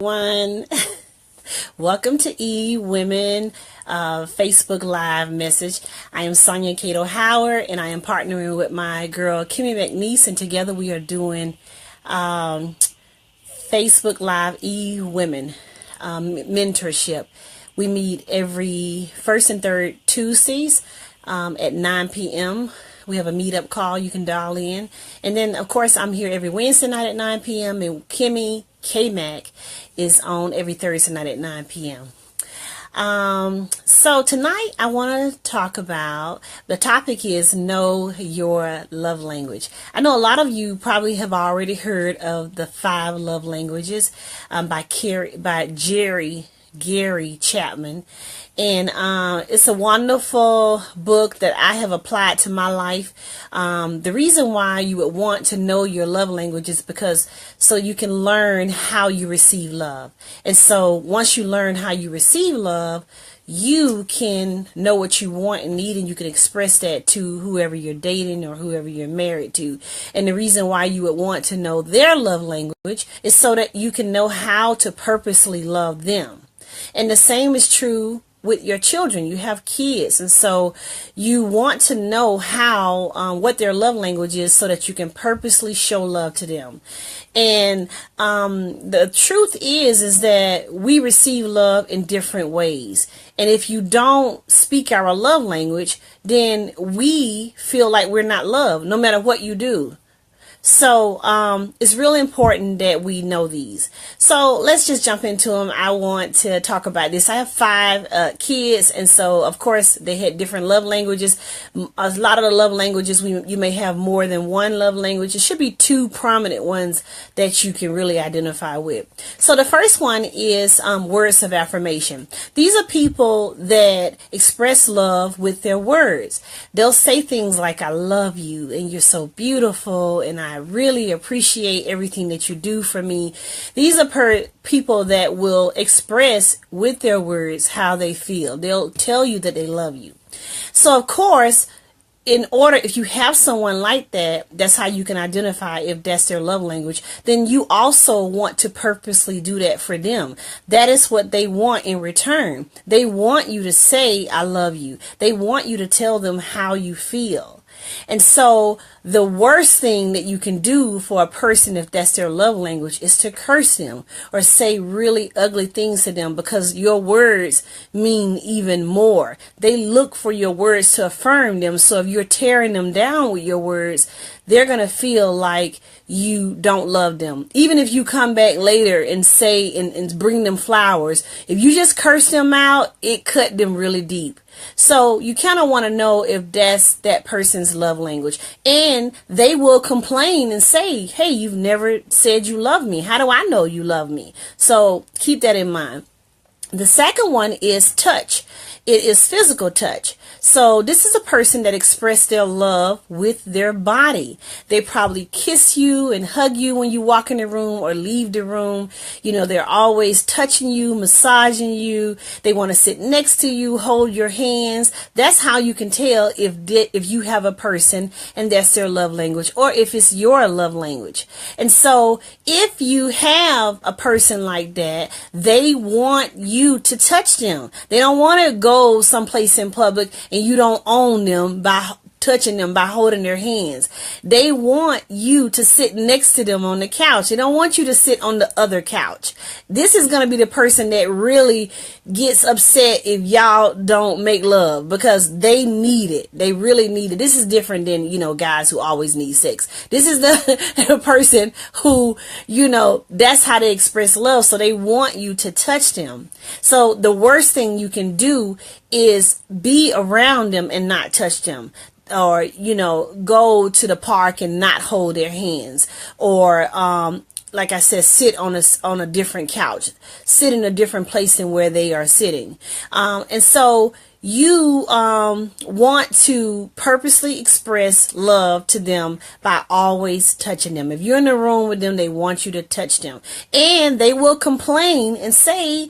One, welcome to Women Facebook Live message. I am Sonia Cato Howard, and I am partnering with my girl Kimmy McNeese, and together we are doing Facebook Live Women mentorship. We meet every first and third Tuesdays at 9 p.m. We have a meetup call you can dial in. And then, of course, I'm here every Wednesday night at 9 p.m. and Kimmy K-Mac is on every Thursday night at 9 p.m. So tonight I want to talk about, the topic is know your love language. I know a lot of you probably have already heard of the 5 love languages by Gary Chapman, and it's a wonderful book that I have applied to my life. The reason why you would want to know your love language is because so you can learn how you receive love. And so once you learn how you receive love, you can know what you want and need, and you can express that to whoever you're dating or whoever you're married to. And the reason why you would want to know their love language is so that you can know how to purposely love them. And the same is true with your children. You have kids, and so you want to know how what their love language is so that you can purposely show love to them. And the truth is that we receive love in different ways. And if you don't speak our love language, then we feel like we're not loved no matter what you do. So it's really important that we know these. So let's just jump into them. I want to talk about this. I have 5 kids, and so of course they had different love languages. A lot of the love languages, you may have more than one love language. It should be 2 prominent ones that you can really identify with. So the first one is words of affirmation. These are people that express love with their words. They'll say things like, "I love you," and "You're so beautiful," and "I really appreciate everything that you do for me." These are people that will express with their words how they feel. They'll tell you that they love you. So of course, if you have someone like that, that's how you can identify if that's their love language. Then you also want to purposely do that for them. That is what they want in return. They want you to say, "I love you." They want you to tell them how you feel. And so the worst thing that you can do for a person, if that's their love language, is to curse them or say really ugly things to them, because your words mean even more. They look for your words to affirm them. So if you're tearing them down with your words, they're going to feel like you don't love them. Even if you come back later and say and bring them flowers, if you just curse them out, it cut them really deep. So you kind of want to know if that's that person's love language. And they will complain and say, "Hey, you've never said you love me. How do I know you love me?" So keep that in mind. The second one is touch. It is physical touch. So this is a person that expressed their love with their body. They probably kiss you and hug you when you walk in the room or leave the room. You know, they're always touching you, massaging you. They want to sit next to you, hold your hands. That's how you can tell if you have a person and that's their love language, or if it's your love language. And so if you have a person like that, they want you to touch them. They don't want to go someplace in public and you don't own them by touching them, by holding their hands. They want you to sit next to them on the couch. They don't want you to sit on the other couch. This is going to be the person that really gets upset if y'all don't make love, because they need it. They really need it. This is different than, guys who always need sex. This is the person who, that's how they express love. So they want you to touch them. So the worst thing you can do is be around them and not touch them. Or, go to the park and not hold their hands. Or, like I said, sit on a different couch. Sit in a different place than where they are sitting. And so you want to purposely express love to them by always touching them. If you're in the room with them, they want you to touch them. And they will complain and say,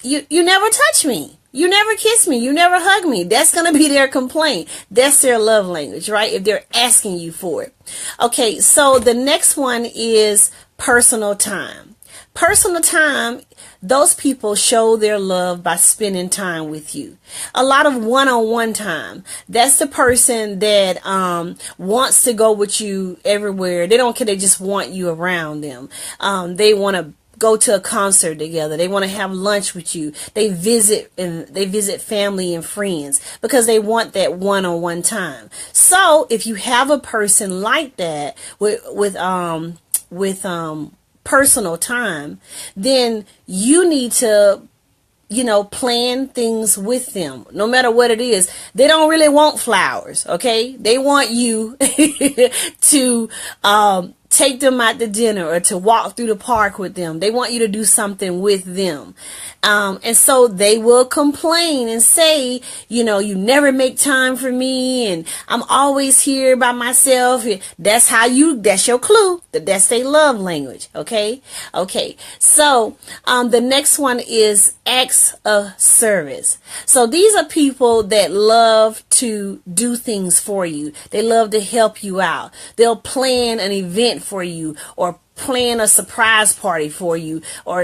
you never touch me. You never kiss me. You never hug me. That's going to be their complaint. That's their love language, right? If they're asking you for it. Okay, so the next one is personal time. Personal time, those people show their love by spending time with you. A lot of one-on-one time. That's the person that wants to go with you everywhere. They don't care. They just want you around them. They want to go to a concert together. They want to have lunch with you. They visit family and friends because they want that one-on-one time. So if you have a person like that with personal time, then you need to plan things with them. No matter what it is, they don't really want flowers. Okay. They want you to, take them out to dinner or to walk through the park with them. They want you to do something with them. And so they will complain and say, you never make time for me and I'm always here by myself. That's your clue that that's their love language. Okay. Okay. So, the next one is acts of service. So these are people that love to do things for you. They love to help you out. They'll plan an event for you or plan a surprise party for you or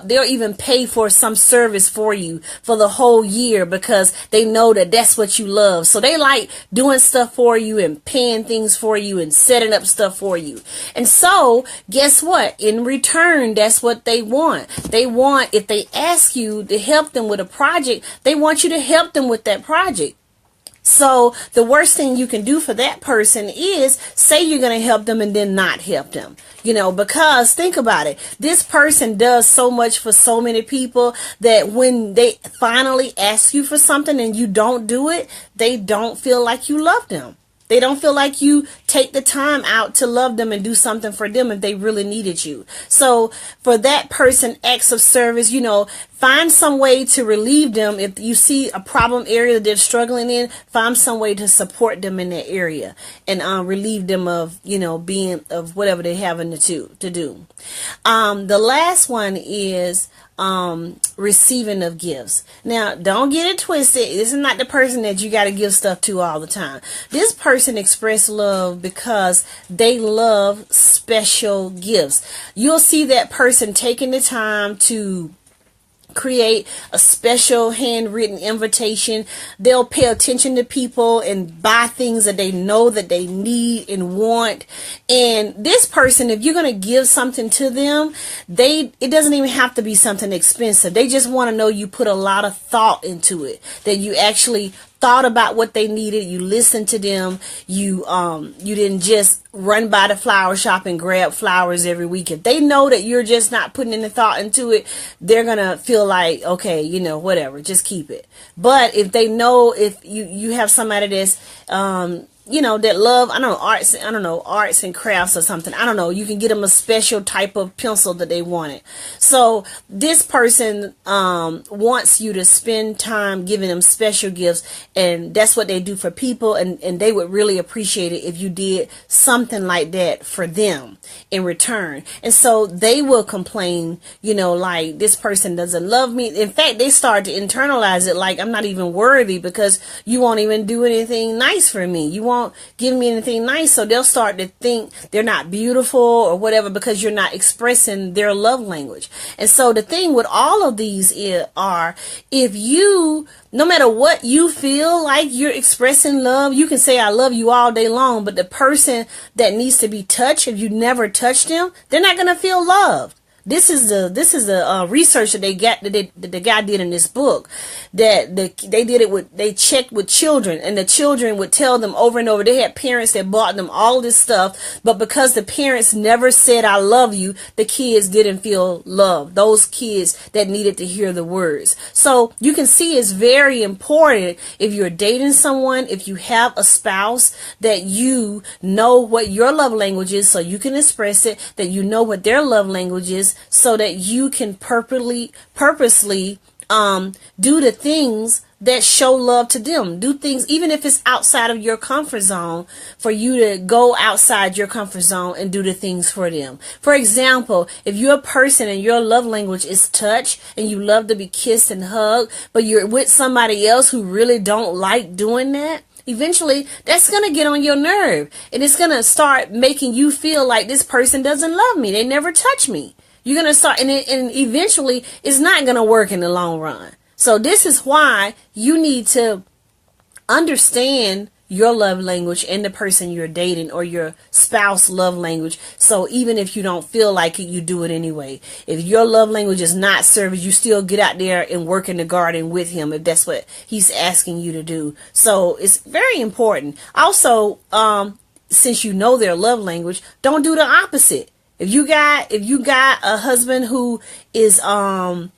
they'll even pay for some service for you for the whole year because they know that that's what you love. So they like doing stuff for you and paying things for you and setting up stuff for you. And so guess what? In return, that's what they want. If they ask you to help them with a project, they want you to help them with that project. So the worst thing you can do for that person is say you're going to help them and then not help them, because think about it. This person does so much for so many people that when they finally ask you for something and you don't do it, they don't feel like you love them. They don't feel like you take the time out to love them and do something for them if they really needed you. So for that person, acts of service, find some way to relieve them. If you see a problem area that they're struggling in, find some way to support them in that area and relieve them of, being of whatever they're having to do. The last one is receiving of gifts. Now, don't get it twisted. This is not the person that you got to give stuff to all the time. This person express love because they love special gifts. You'll see that person taking the time to create a special handwritten invitation. They'll pay attention to people and buy things that they know that they need and want. And this person, if you're going to give something to them, it doesn't even have to be something expensive. They just want to know you put a lot of thought into it, that you actually thought about what they needed. You listened to them. You didn't just run by the flower shop and grab flowers every week. If they know that you're just not putting any thought into it, they're going to feel like, okay, whatever, just keep it. But if they know, if you have somebody that's, that love, arts and crafts or something. I don't know. You can get them a special type of pencil that they wanted. So this person wants you to spend time giving them special gifts, and that's what they do for people, and they would really appreciate it if you did something like that for them in return. And so they will complain, like, this person doesn't love me. In fact, they start to internalize it like, I'm not even worthy because you won't even do anything nice for me. You won't give me anything nice. So they'll start to think they're not beautiful or whatever because you're not expressing their love language. And so the thing with all of these are, if you, no matter what you feel like you're expressing love, you can say I love you all day long, but the person that needs to be touched, if you never touch them, they're not going to feel loved. This is the research that the guy did in this book, that they checked with children, and the children would tell them over and over. They had parents that bought them all this stuff, but because the parents never said I love you, the kids didn't feel loved. Those kids that needed to hear the words. So you can see it's very important, if you're dating someone, if you have a spouse, that you know what your love language is so you can express it, that you know what their love language is so that you can purposely do the things that show love to them. Do things, even if it's outside of your comfort zone, for you to go outside your comfort zone and do the things for them. For example, if you're a person and your love language is touch and you love to be kissed and hugged, but you're with somebody else who really don't like doing that, eventually that's going to get on your nerve, and it's going to start making you feel like this person doesn't love me. They never touch me. You're going to start, and eventually it's not going to work in the long run. So this is why you need to understand your love language and the person you're dating or your spouse love language. So even if you don't feel like it, you do it anyway. If your love language is not service, you still get out there and work in the garden with him if that's what he's asking you to do. So it's very important. Also, since you know their love language, don't do the opposite. If you got a husband who is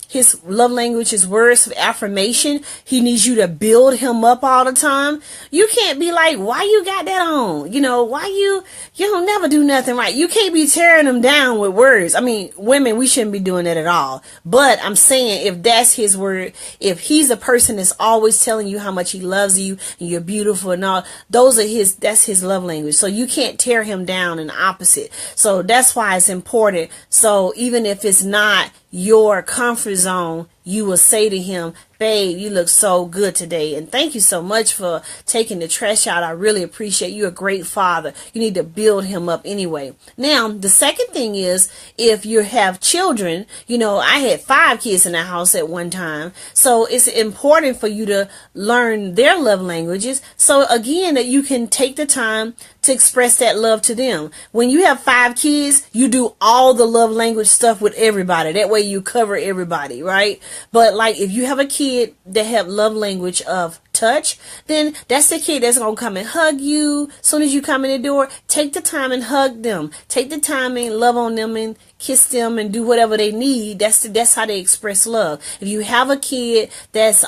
his love language is words of affirmation, he needs you to build him up all the time. You can't be like, why you got that on? Why you don't never do nothing right. You can't be tearing him down with words. I mean, women, we shouldn't be doing that at all. But I'm saying, if that's his word, if he's a person that's always telling you how much he loves you and you're beautiful and all, that's his love language. So you can't tear him down in the opposite. So that's why it's important. So even if it's not your comfort zone, you will say to him, babe, you look so good today, and thank you so much for taking the trash out. I really appreciate you. You're a great father. You need to build him up anyway. Now, the second thing is, if you have children, I had 5 kids in the house at one time, so it's important for you to learn their love languages, so again, that you can take the time to express that love to them. When you have 5 kids, you do all the love language stuff with everybody. That way you cover everybody, right? But like, if you have a kid that have love language of touch, then that's the kid that's going to come and hug you. As soon as you come in the door, take the time and hug them. Take the time and love on them and kiss them and do whatever they need. That's how they express love. If you have a kid that's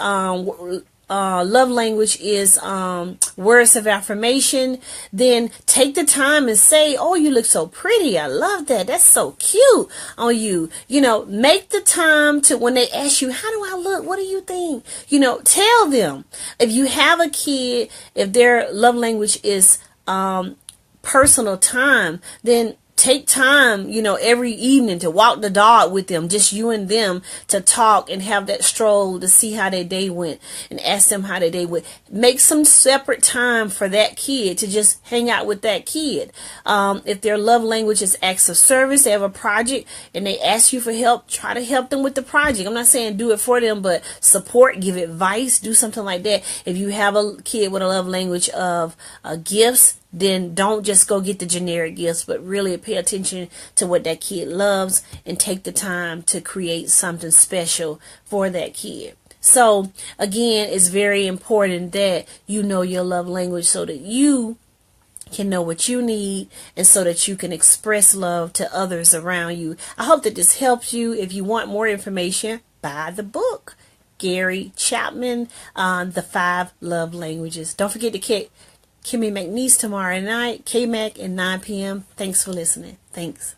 love language is words of affirmation, then take the time and say, oh, you look so pretty, I love that, that's so cute on you. Make the time to, when they ask you, how do I look, what do you think, tell them. If you have a kid, if their love language is personal time, then take time, every evening to walk the dog with them, just you and them, to talk and have that stroll to see how their day went and ask them how their day went. Make some separate time for that kid to just hang out with that kid. If their love language is acts of service, they have a project and they ask you for help, try to help them with the project. I'm not saying do it for them, but support, give advice, do something like that. If you have a kid with a love language of gifts, then don't just go get the generic gifts, but really pay attention to what that kid loves and take the time to create something special for that kid. So again, it's very important that you know your love language so that you can know what you need and so that you can express love to others around you. I hope that this helps you. If you want more information, buy the book, Gary Chapman, The 5 Love Languages. Don't forget to kick Kimmy McNeese tomorrow night, KMAC at 9 p.m. Thanks for listening. Thanks.